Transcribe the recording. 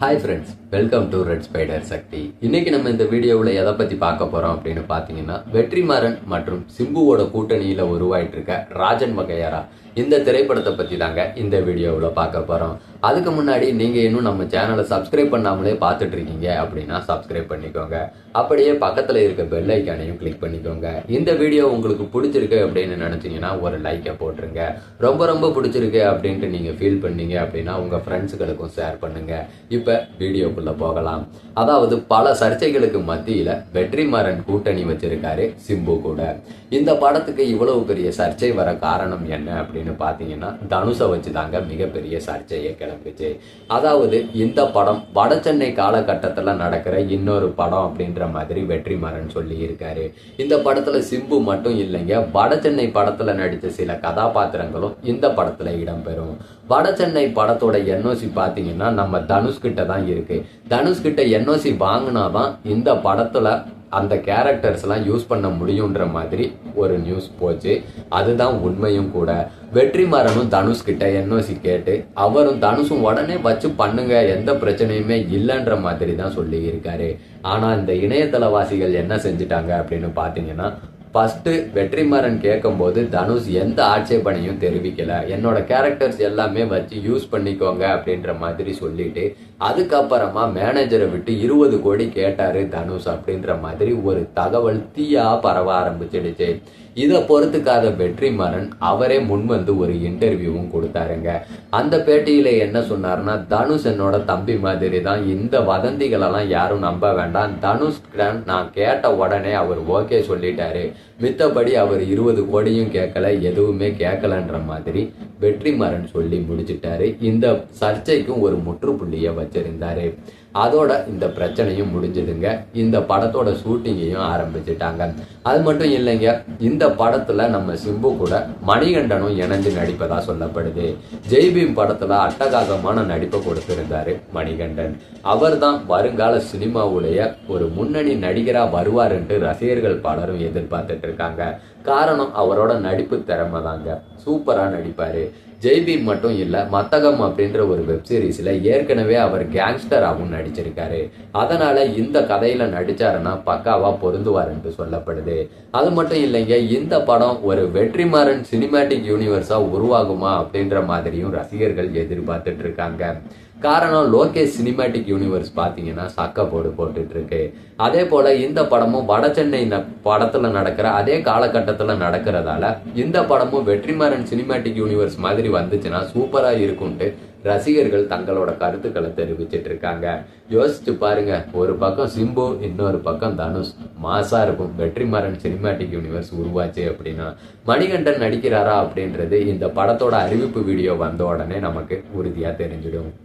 Hi friends, welcome to red spider Sakthi. இன்னைக்கு நம்ம இந்த வீடியோவில் எதை பற்றி பார்க்க போகிறோம் அப்படின்னு பார்த்தீங்கன்னா, வெற்றிமாறன் மற்றும் சிம்புவோட கூட்டணியில் உருவாயிட்டு இருக்க ராஜன் வகையறா இந்த திரைப்படத்தை பற்றி தாங்க இந்த வீடியோவில் பார்க்க போகிறோம். அதுக்கு முன்னாடி நீங்கள் இன்னும் நம்ம சேனலை சப்ஸ்கிரைப் பண்ணாமலே பார்த்துட்டு இருக்கீங்க அப்படின்னா சப்ஸ்கிரைப் பண்ணிக்கோங்க. அப்படியே பக்கத்தில் இருக்க பெல் ஐக்கானையும் கிளிக் பண்ணிக்கோங்க. இந்த வீடியோ உங்களுக்கு பிடிச்சிருக்கு அப்படின்னு நினச்சிங்கன்னா ஒரு லைக்கை போட்டுருங்க. ரொம்ப ரொம்ப பிடிச்சிருக்கு அப்படின்ட்டு நீங்கள் ஃபீல் பண்ணீங்க அப்படின்னா உங்கள் ஃப்ரெண்ட்ஸுகளுக்கும் ஷேர் பண்ணுங்கள். இப்போ வீடியோக்குள்ளே போகலாம். அதாவது பல சர்ச்சைகளுக்கு மத்தியில் வெற்றிமாறன் கூட்டணி வச்சிருக்காரு சிம்பு கூட. இந்த படத்துக்கு இவ்வளவு பெரிய சர்ச்சை வர காரணம் என்ன அப்படின்னு பார்த்தீங்கன்னா, தனுஷை வச்சு தாங்க மிகப்பெரிய சர்ச்சையை கிளம்பிச்சு. அதாவது இந்த படம் வட சென்னை காலகட்டத்தில் நடக்கிற இன்னொரு படம் அப்படின்ற மாதிரி வெற்றிமாறன் சொல்லி இருக்காரு. இந்த படத்துல சிம்பு மட்டும் இல்லைங்க, வட சென்னை படத்துல நடித்த சில கதாபாத்திரங்களும் இந்த படத்துல இடம்பெறும். வட சென்னை படத்தோட என்ஓசி பார்த்தீங்கன்னா நம்ம தனுஷ்கிட்ட தான் இருக்கு. தனுஷ்கிட்ட என்ஓசி வாங்கினாதான் இந்த படத்துல அந்த கேரக்டர்ஸ் எல்லாம் யூஸ் பண்ண முடியுன்ற மாதிரி ஒரு நியூஸ் போச்சு. அதுதான் உண்மையும் கூட. வெற்றிமாறனும் தனுஷ் கிட்ட என்ஓசி கேட்டு அவரும் தனுஷும் உடனே வச்சு பண்ணுங்க, எந்த பிரச்சனையுமே இல்லைன்ற மாதிரி தான் சொல்லி இருக்காரு. ஆனா இந்த இணையதளவாசிகள் என்ன செஞ்சுட்டாங்க அப்படின்னு பாத்தீங்கன்னா, ஃபர்ஸ்ட் வெற்றிமாறன் கேட்கும்போது தனுஷ் எந்த ஆட்சேபனையும் தெரிவிக்கல, என்னோட கேரக்டர்ஸ் எல்லாமே வச்சு யூஸ் பண்ணிக்கோங்க அப்படின்ற மாதிரி சொல்லிட்டு அதுக்கப்புறமா மேனேஜரை விட்டு 20 கோடி கேட்டாரு தனுஷ் அப்படின்ற மாதிரி ஒரு தகவல் தீயா பரவ ஆரம்பிச்சிடுச்சு. இதை பொறுத்துக்காத வெற்றிமாறன் அவரே முன் வந்து ஒரு இன்டர்வியூவும் கொடுத்தாருங்க. அந்த பேட்டியில என்ன சொன்னார்னா, தனுஷ் என்னோட தம்பி மாதிரி தான், இந்த வதந்திகளெல்லாம் யாரும் நம்ப வேண்டாம், தனுஷ் நான் கேட்ட உடனே அவர் ஓகே சொல்லிட்டாரு, மித்தபடி அவர் 20 கோடியும் கேட்கல, எதுவுமே கேட்கலன்ற மாதிரி வெற்றிமாறன் சொல்லி முடிச்சிட்டாரு. இந்த சர்ச்சைக்கும் ஒரு முற்றுப்புள்ளியை வச்சிருந்தாரு. அதோட இந்த பிரச்சனையும் முடிஞ்சதுங்க. இந்த படத்தோட ஷூட்டிங்கையும் ஆரம்பிச்சுட்டாங்க. அது மட்டும் இல்லைங்க, இந்த படத்துல நம்ம சிம்பு கூட மணிகண்டனும் இணைஞ்சு நடிப்பதா சொல்லப்படுது. ஜெய்பீம் படத்துல அட்டகாசமான நடிப்பை கொடுத்திருந்தாரு மணிகண்டன். அவர் தான் வருங்கால சினிமாவுடைய ஒரு முன்னணி நடிகரா வருவாருன்ட்டு ரசிகர்கள் பலரும் எதிர்பார்த்துட்டு இருக்காங்க. காரணம் அவரோட நடிப்பு திறமை தாங்க. சூப்பரா நடிப்பாரு. ஜெய்பீம் மட்டும் இல்ல, மத்தகம் அப்படின்ற ஒரு வெப்சீரிஸ்ல ஏற்கனவே அவர் கேங்ஸ்டராகவும் நடிச்சிருக்காரு. அதனால இந்த கதையில நடிச்சாருன்னா பக்காவா பொருந்துவாருன்னு சொல்லப்படுது. அது மட்டும் இல்லைங்க, இந்த படம் ஒரு வெற்றிமாறன் சினிமேட்டிக் யூனிவர்ஸா உருவாகுமா அப்படின்ற மாதிரியும் ரசிகர்கள் எதிர்பார்த்துட்டு இருக்காங்க. காரணம், லோகேஷ் சினிமேட்டிக் யூனிவர்ஸ் பார்த்தீங்கன்னா சக்க போட்டுட்டு இருக்கு. அதே போல இந்த படமும் வட சென்னை படத்துல நடக்கிற அதே காலகட்டத்தில் நடக்கிறதால இந்த படமும் வெற்றிமாறன் சினிமேட்டிக் யூனிவர்ஸ் மாதிரி வந்துச்சுன்னா சூப்பரா இருக்கும்ட்டு ரசிகர்கள் தங்களோட கருத்துக்களை தெரிவிச்சிட்டு இருக்காங்க. யோசிச்சு பாருங்க, ஒரு பக்கம் சிம்பு, இன்னொரு பக்கம் தனுஷ், மாசா இருக்கும். வெற்றிமாறன் சினிமேட்டிக் யூனிவர்ஸ் உருவாச்சு அப்படின்னா மணிகண்டன் நடிக்கிறாரா அப்படின்றது இந்த படத்தோட அறிவிப்பு வீடியோ வந்த உடனே நமக்கு உறுதியா தெரிஞ்சிடும்.